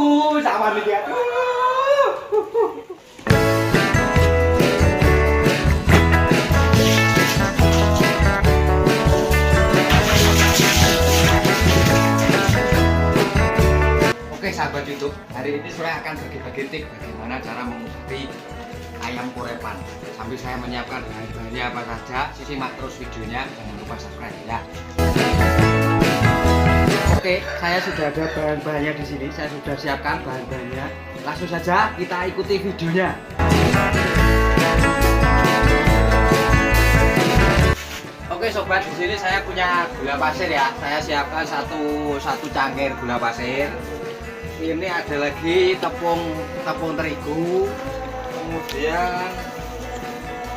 Sama nih dia. Oke sahabat YouTube, hari ini saya akan bagi-bagi tips bagaimana cara mengobati ayam korepan. Sambil saya menyiapkan bahan-bahannya apa saja, simak terus videonya, jangan lupa subscribe ya. Oke, saya sudah ada bahan-bahannya di sini. Saya sudah siapkan bahan-bahannya. Langsung saja kita ikuti videonya. Oke sobat, di sini saya punya gula pasir ya. Saya siapkan satu cangkir gula pasir. Ini ada lagi tepung terigu. Kemudian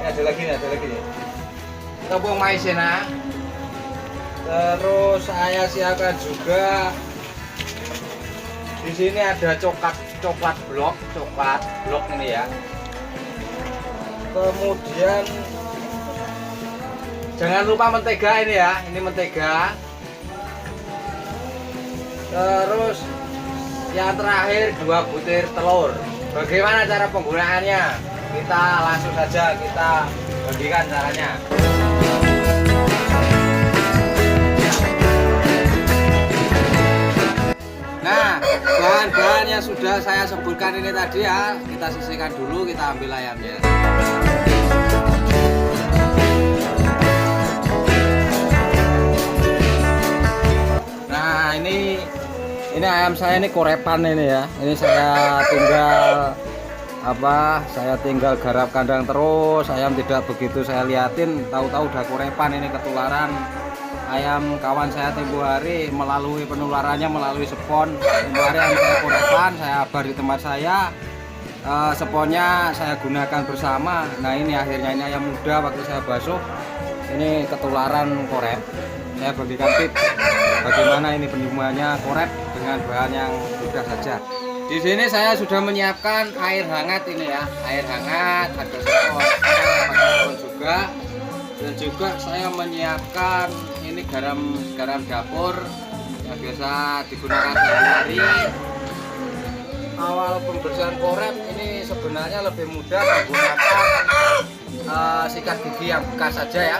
ini ada lagi nih. Tepung maizena. Terus saya siapkan juga di sini ada coklat blok ini ya. Kemudian jangan lupa mentega ini ya, ini mentega. Terus yang terakhir 2 butir telur. Bagaimana cara penggunaannya? Kita langsung saja kita bagikan caranya. Nah, bahan-bahan yang sudah saya sebutkan ini tadi ya, kita sisihkan dulu, kita ambil ayamnya. Nah, ini ayam saya ini korepan ini ya. Ini saya tinggal garap kandang terus, ayam tidak begitu saya liatin, tahu-tahu udah korepan ini ketularan. Ayam kawan saya tempo hari melalui penularannya melalui spon. Tempo hari ayam saya korepan, saya abar di tempat saya. Sponnya saya gunakan bersama. Nah ini akhirnya ini ayam muda waktu saya basuh ini ketularan korep. Saya bagikan tips bagaimana ini penyembuhannya korep dengan bahan yang mudah saja. Di sini saya sudah menyiapkan air hangat ini ya, air hangat, ada spon juga. Dan juga saya menyiapkan ini garam dapur yang biasa digunakan sehari-hari. Awal pembersihan korep ini sebenarnya lebih mudah menggunakan sikat gigi yang bekas saja ya.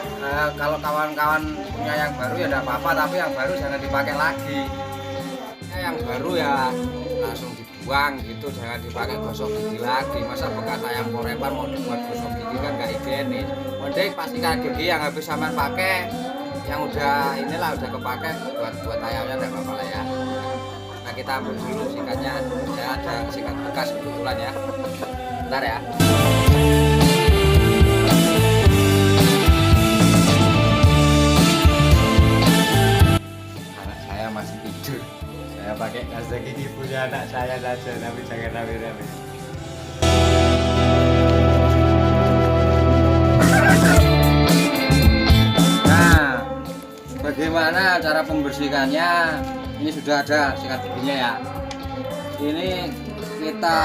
Kalau kawan-kawan punya yang baru ya tidak apa-apa, tapi yang baru jangan dipakai lagi. Yang baru ya langsung dibuang gitu, jangan dipakai gosok gigi lagi. Masa bekas ayam korepan mau dibuat gosok gigi kan nggak higienis. Mending pastikan gigi yang habis sama pakai, yang udah kepake buat ayamnya nggak apa-apa lah ya. Nah kita ambil dulu sikatnya, saya ada sikat bekas kebetulan ya. Bentar ya. Anak saya masih tidur. Saya pakai kasih gigi punya anak saya saja, tapi jangan rame-rame. Bagaimana cara pembersihkannya? Ini sudah ada sikat giginya ya. Ini kita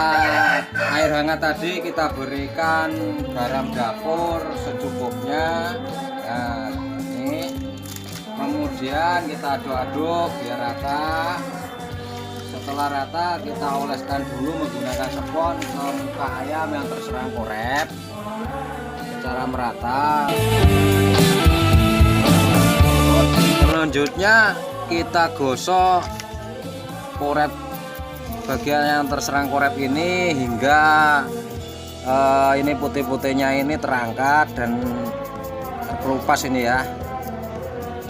air hangat tadi kita berikan garam dapur secukupnya. Nah, ini kemudian kita aduk-aduk biar rata. Setelah rata kita oleskan dulu menggunakan spon ke muka ayam yang terserang korep secara merata. Selanjutnya kita gosok korep bagian yang terserang korep ini hingga ini putih-putihnya ini terangkat dan terkelupas ini ya.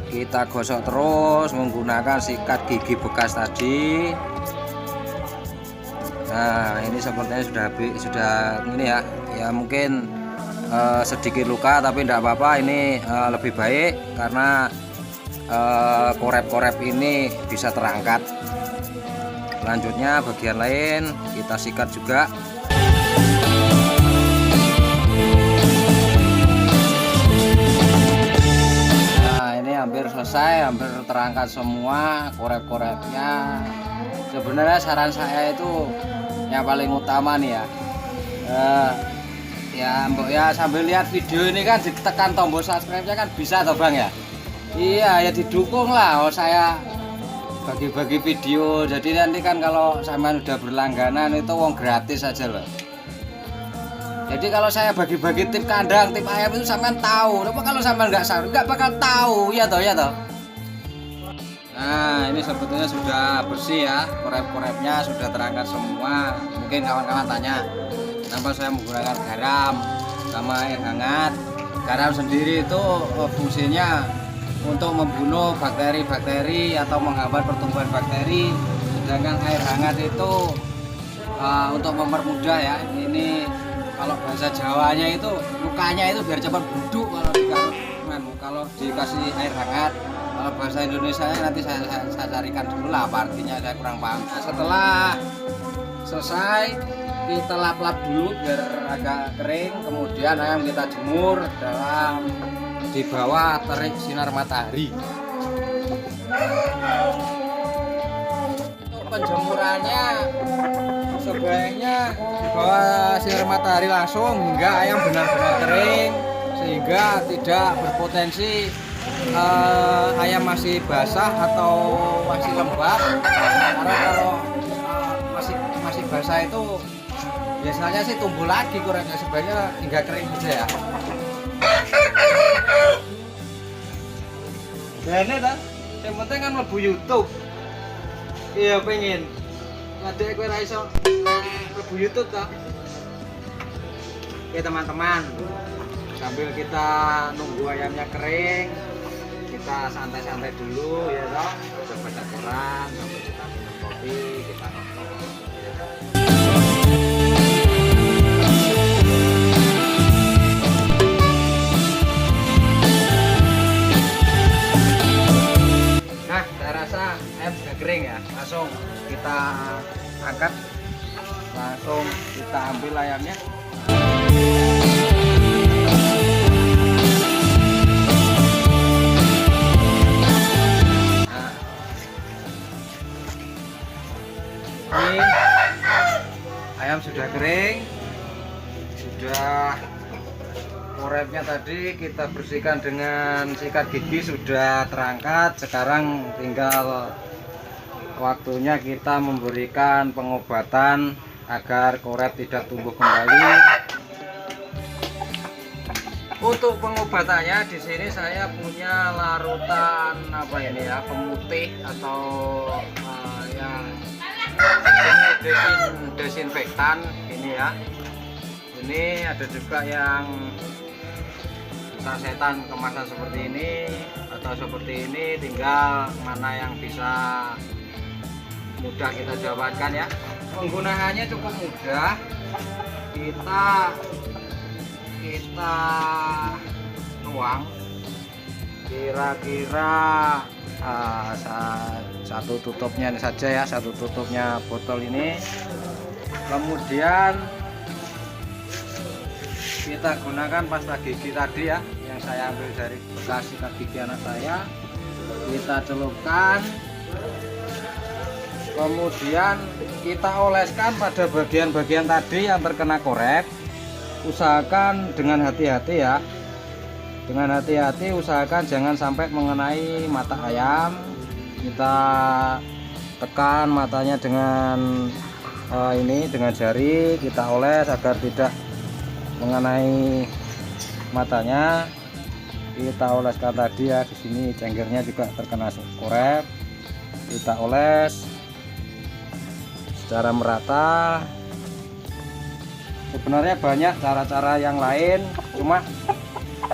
Kita gosok terus menggunakan sikat gigi bekas tadi. Nah ini sepertinya sudah ini ya, ya mungkin sedikit luka tapi tidak apa-apa, ini lebih baik karena korep-korep ini bisa terangkat. Selanjutnya bagian lain kita sikat juga. Nah ini hampir selesai, hampir terangkat semua korep-korepnya. Sebenarnya saran saya itu yang paling utama nih ya, ya sambil lihat video ini kan ditekan tombol subscribe-nya kan bisa toh Bang ya. Iya ya didukung lah. Oh saya bagi-bagi video. Jadi nanti kan kalau sampean udah berlangganan itu wong gratis aja loh. Jadi kalau saya bagi-bagi tip kandang, tip ayam itu sampean tahu. Tapi kalau sampean nggak bakal tahu ya toh, ya toh. Nah, ini sebetulnya sudah bersih ya, korep-korepnya sudah terangkat semua. Mungkin kawan-kawan tanya, kenapa saya menggunakan garam sama air hangat. Garam sendiri itu fungsinya untuk membunuh bakteri-bakteri atau menghambat pertumbuhan bakteri. Sedangkan air hangat itu untuk mempermudah ya. Ini kalau bahasa Jawanya itu lukanya itu biar cepat buduk kalau dikasih air hangat. Kalau bahasa Indonesia nanti saya carikan dulu lah apa artinya, saya kurang paham. Nah, setelah selesai kita lap-lap dulu biar agak kering, kemudian ayam kita jemur di bawah terik sinar matahari. Untuk penjemurannya sebaiknya di bawah sinar matahari langsung hingga ayam benar-benar kering, sehingga tidak berpotensi ayam masih basah atau masih lembab. Karena kalau masih basah itu biasanya sih tumbuh lagi kurangnya, sebaiknya hingga kering aja ya. Ini dah, yang penting kan mlebu YouTube. Iya pengen. Ngadek kowe ra iso mlebu YouTube ta. Oke teman-teman, sambil kita nunggu ayamnya kering, kita santai-santai dulu ya toh, baca koran sambil kita minum kopi, kita nonton. Nah, saya rasa ayam sudah kering ya, langsung kita angkat, langsung kita ambil ayamnya. Ini ayam sudah kering, sudah korepnya tadi kita bersihkan dengan sikat gigi, sudah terangkat. Sekarang tinggal waktunya kita memberikan pengobatan agar korep tidak tumbuh kembali. Untuk pengobatannya di sini saya punya larutan apa ini ya, pemutih atau yang desinfektan ini ya. Ini ada juga yang sasetan kemasan seperti ini atau seperti ini, tinggal mana yang bisa mudah kita dapatkan ya. Penggunaannya cukup mudah. Kita tuang kira-kira satu tutupnya saja ya, satu tutupnya botol ini. Kemudian kita gunakan pasta gigi tadi ya, yang saya ambil dari bekas sikat gigi anak saya. Kita celupkan, kemudian kita oleskan pada bagian-bagian tadi yang terkena korep. Usahakan dengan hati-hati ya, dengan hati-hati, usahakan jangan sampai mengenai mata ayam. Kita tekan matanya dengan ini, dengan jari kita oles agar tidak mengenai matanya. Kita oleskan tadi ya, di sini cengkirnya juga terkena korep. Kita oles secara merata. Sebenarnya banyak cara-cara yang lain, cuma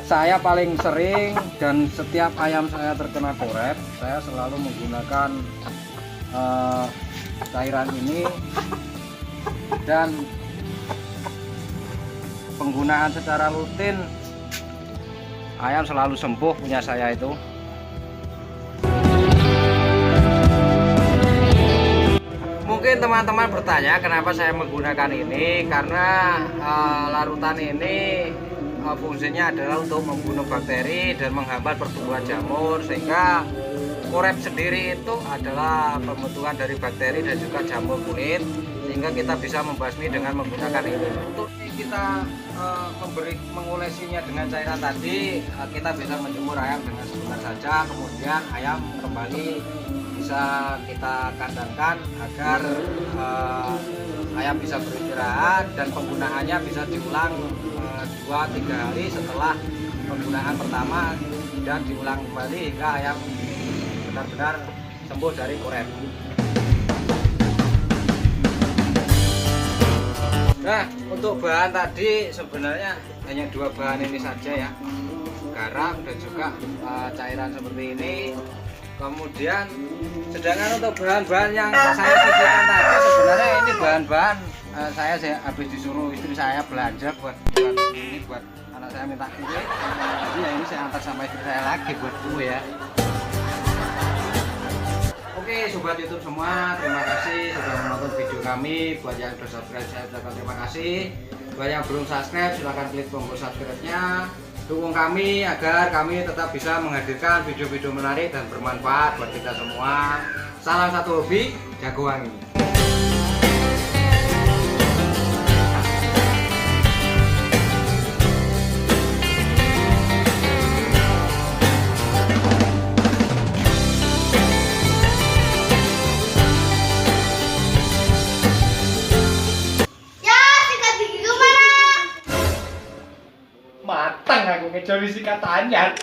saya paling sering dan setiap ayam saya terkena korep, saya selalu menggunakan cairan ini, dan penggunaan secara rutin ayam selalu sembuh punya saya itu. Mungkin teman-teman bertanya kenapa saya menggunakan ini, karena larutan ini fungsinya adalah untuk membunuh bakteri dan menghambat pertumbuhan jamur, sehingga korep sendiri itu adalah pembentukan dari bakteri dan juga jamur kulit, sehingga kita bisa membasmi dengan menggunakan ini. Untuk kita mengolesinya dengan cairan tadi, kita bisa menjemur ayam dengan sebentar saja, kemudian ayam kembali bisa kita kandangkan agar ayam bisa beristirahat dan penggunaannya bisa diulang 2-3 hari setelah penggunaan pertama dan diulang kembali hingga ayam benar-benar sembuh dari korep. Nah, untuk bahan tadi sebenarnya hanya 2 bahan ini saja ya, garam dan juga cairan seperti ini. Kemudian sedangkan untuk bahan-bahan yang saya sisihkan tadi sebenarnya ini bahan-bahan saya habis disuruh istri saya belanja buat ini, buat anak saya minta kue. Jadi ya ini saya antar sama istri saya lagi buat kue ya. Oke sobat YouTube semua, terima kasih sudah menonton video kami. Buat yang sudah subscribe saya ucapkan terima kasih. Buat yang belum subscribe silahkan klik tombol subscribe-nya. Dukung kami agar kami tetap bisa menghadirkan video-video menarik dan bermanfaat buat kita semua. Salam satu hobi, jago wangi. Matang aku ngejar isi katanya.